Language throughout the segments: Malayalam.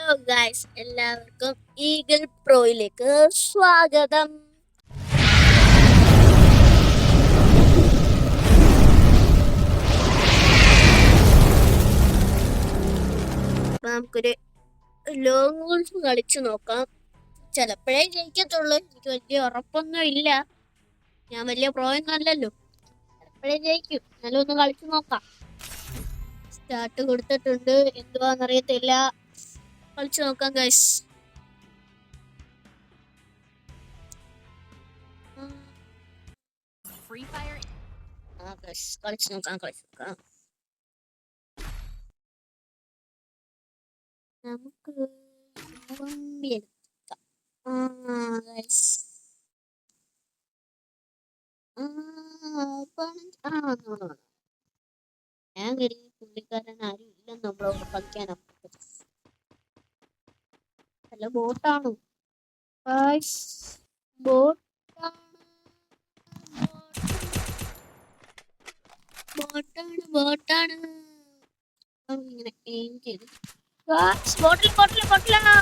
ഗായ്സ്, എല്ലാവർക്കും ഈഗിൾ പ്രോയിലേക്ക് സ്വാഗതം. നമുക്കൊരു ലോങ് ഗോൾഫ് കളിച്ചു നോക്കാം. ചിലപ്പോഴേ ജയിക്കത്തുള്ളൂ, എനിക്ക് വലിയ ഉറപ്പൊന്നും ഇല്ല. ഞാൻ വലിയ പ്രോ ഒന്നും അല്ലല്ലോ, ചിലപ്പോഴേ ജയിക്കും. എന്നാലും ഒന്ന് കളിച്ചു നോക്കാം. സ്റ്റാർട്ട് കൊടുത്തിട്ടുണ്ട്, എന്തുവാന്നറിയത്തില്ല. കളിച്ചു നോക്കാം ഗൈസ്. കളിച്ചു നോക്കാം. നമുക്ക് ഞാൻ കരുതി പുള്ളിക്കാരൻ ആരും ഇല്ലെന്ന് നമ്മളോട് കളിക്കാനപ്പുറത്ത്. അല്ല, ബോട്ടാണോ? ബോട്ടാണ്. ഇങ്ങനെ എയിം ചെയ്ത് ബോട്ടിലാ.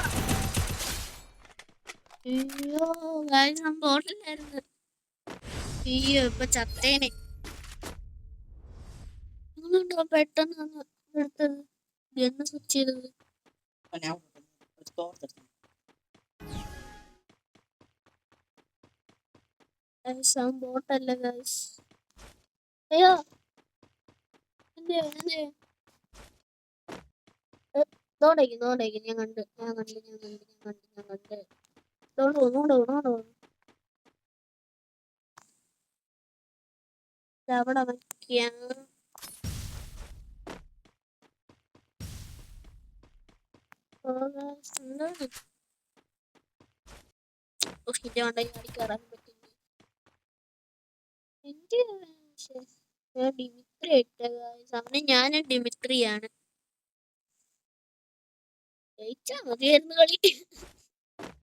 അയ്യോ ഗായ്സ്, ഞാൻ ബോട്ടിലായിരുന്നു. അയ്യോ, ഇപ്പൊ ചത്തേനെ. നിങ്ങളുണ്ടോ പെട്ടെന്ന് എടുത്തത്? എന്ന് സ്വിച്ച് ചെയ്തത്? ബോട്ടല്ല ഗായ്സ്. അയ്യോ, എന്തേ ഞാൻ കണ്ട്. അവിടെ വയ്ക്കാം. കയറാൻ പറ്റില്ല. ഡിമിത്രി ഇട്ട ഞാൻ ഡിമിത്രിയാണ്. ജയിച്ചാ മതിയായിരുന്നു കളി.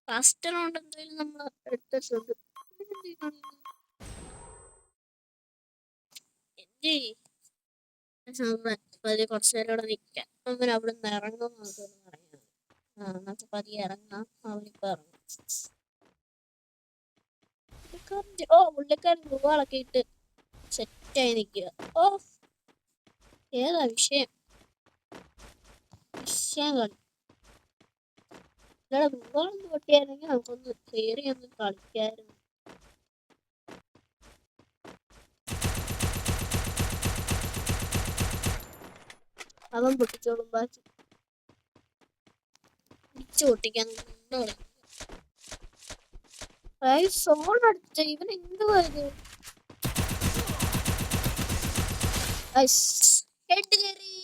ഫസ്റ്റ് റൗണ്ട് എന്തായാലും നമ്മൾ എടുത്തിട്ടുണ്ട്. കുറച്ചു നേരം ഇവിടെ നിൽക്കാം. അവൻ അവിടെ നിന്ന് ഇറങ്ങുമെന്ന് പറയുന്നത്. നമുക്ക് പതിയെ ഇറങ്ങാം. അവനിപ്പോ ഇറങ്ങും. പുള്ളിക്കാരൻ രൂപകളൊക്കെ ഇട്ട് സെറ്റായി നിൽക്കുക. ഏതാ വിഷയം കളി. ഇവിടെ രൂപകളൊന്നും പൊട്ടിയായിരുന്നെങ്കിൽ നമുക്കൊന്ന് കയറി ഒന്ന് കളിക്കായിരുന്നു. അവൻ പൊട്ടിച്ചോളും. പിടിച്ചു പൊട്ടിക്കാൻ സോൺ അടിച്ച ഇവൻ എന്തുവാ ഇത്? ഹെഡ് കയറി.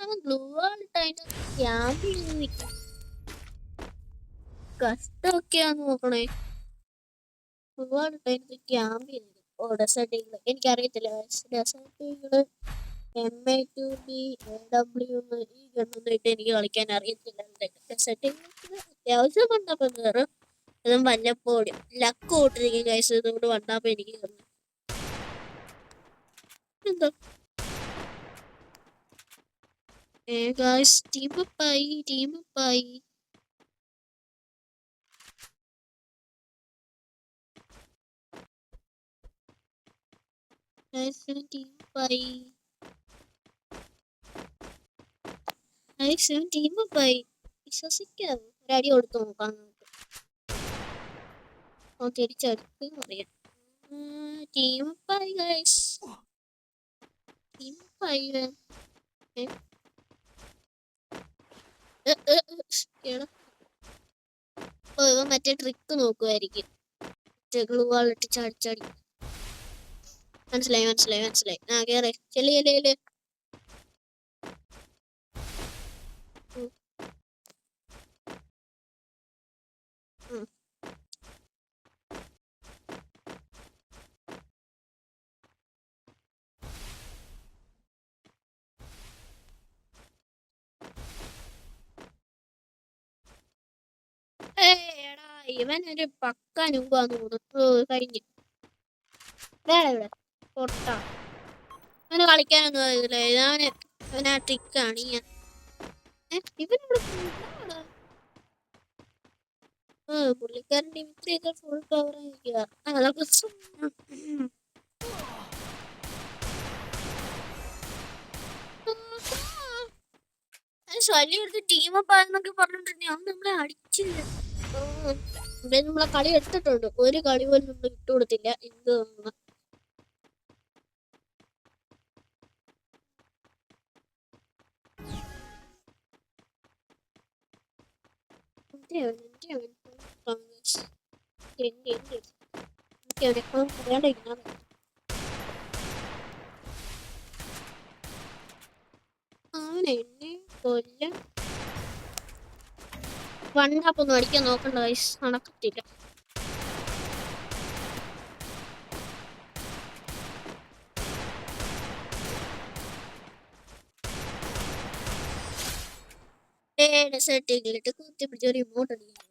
അവൻ ഗ്ലൂ ആയിട്ടായിട്ട് ക്യാമ്പിൽ നിൽക്കാം. കഷ്ടമൊക്കെയാന്ന് നോക്കണേ. ഗ്ലൂ ആയിട്ടായിട്ട് ക്യാമ്പിൽ ഡെസേർട്ടുകള് എനിക്കറിയത്തില്ല. ഡെസേർട്ടുകള് MA2B AW ഈ ഗണ്ണൊന്നും ഇട്ട് എനിക്ക് കളിക്കാൻ അറിയത്തില്ല. അത്യാവശ്യം വന്നപ്പോ കയറും. അതും വല്ലപ്പോഴും ലക്ക് കൂട്ടിരിക്കും ഗൈസ്. ഇതുകൊണ്ട് വന്നപ്പോ എനിക്ക് കയറും. എന്തോ ഗൈസ്, ടീമപ്പായി. വിശ്വസിക്കാം. ഒരടി കൊടുത്തു നോക്കാം. തിരിച്ചടുത്ത് പറയാം. ടീമപ്പായി ഗൈസ്. ഇവൻ മറ്റേ ട്രിക്ക് നോക്കുമായിരിക്കും. ഗ്ലൂ വാളിട്ട് ചാടി. മനസ്സിലായി. കേറേ ചെല്ല്. ഇവനൊരു പക്ക നൂമ്പാന്ന് തോന്നുന്നു. കഴിഞ്ഞു. ഇവിടെ പൊട്ടാ. അവന് കളിക്കാനൊന്നും അറിയില്ല. അവനാ ട്രിക്കാണ്. ഇവനിവിടെ പുള്ളിക്കാരൻ ഡിമിത്രി ഒക്കെ ഫുൾ പവർ ആയിരിക്കുക. അതൊക്കെ ശല്യം എടുത്ത് ടീമപ്പ് ആയെന്നൊക്കെ പറഞ്ഞിട്ടുണ്ട്. അവൻ നമ്മളെ അടിച്ചില്ല. നമ്മളെ കളി എടുത്തിട്ടുണ്ട്. ഒരു കളി പോലും നമ്മൾ വിട്ടുകൊടുത്തില്ല. എന്ത് അവനെ കൊല്ലം വണ്ണാപ്പൊന്നും അടിക്കാൻ നോക്കണ്ട വയസ്സ് നടക്കത്തില്ല. റിമോട്ട് അടിക്കണം.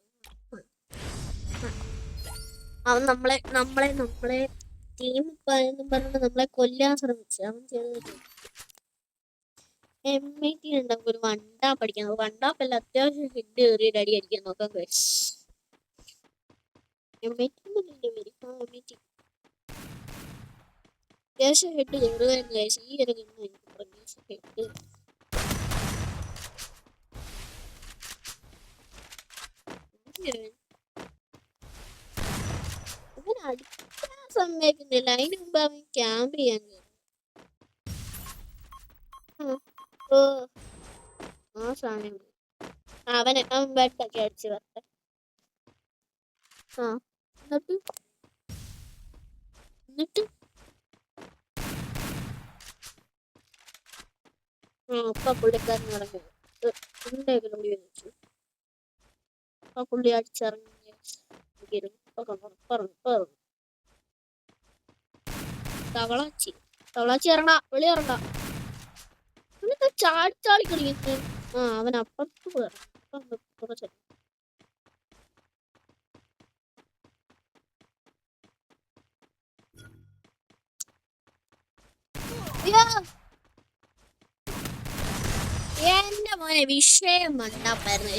അവൻ നമ്മളെ ടീം പറഞ്ഞിട്ട് നമ്മളെ കൊല്ലാൻ ശ്രമിച്ചു. അവൻ ചെയ്തത് MIT നമുക്ക് ഒരു വണ്ടാപ്പ് അടിക്കാം. വണ്ടാപ്പല്ല, അത്യാവശ്യം ഹിറ്റ് കയറിയിട്ട് അടി അടിക്കാൻ നോക്കാം. അത്യാവശ്യം ഹെഡ് കയറുകയെന്ന് കഴിച്ചു. ഈ ഒരു ഗണ്ണ് എനിക്ക് പ്രതീക്ഷ ഹെഡ് അവൻ അടിക്കാൻ സമ്മതിക്കുന്നില്ല. അതിന് മുമ്പ് അവൻ ക്യാമ്പ് ചെയ്യാൻ ആ സാധനം അവൻ ബെഡൊക്കെ അടിച്ച് വരട്ടെ. എന്നിട്ട് ഇപ്പൊ പുള്ളിക്കാരൻ ഇറങ്ങി. ആ പുള്ളി അടിച്ചിറങ്ങി. തവളാച്ചി ഇറങ്ങാ, വെളി ഇറങ്ങാ. ചാടി കളിക്കുന്നത്. അവൻ അപ്പുറത്ത് കുറച്ച് എന്റെ മോനെ വിഷയം മണ്ടാപ്പായിരുന്നു.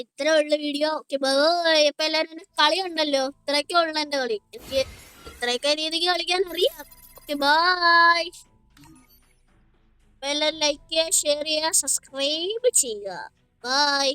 ഇത്ര ഉള്ള വീഡിയോ. ഇപ്പൊ എല്ലാരും കളി ഉണ്ടല്ലോ. ഇത്രയൊക്കെ ഉള്ള എന്റെ കളി. എനിക്ക് ഇത്രയൊക്കെ രീതിക്ക് കളിക്കാൻ അറിയാം. Okay bye. എല്ലാരും ലൈക്ക് ചെയ്യുക, ഷെയർ ചെയ്യുക, സബ്സ്ക്രൈബ് ചെയ്യുക. ബൈ.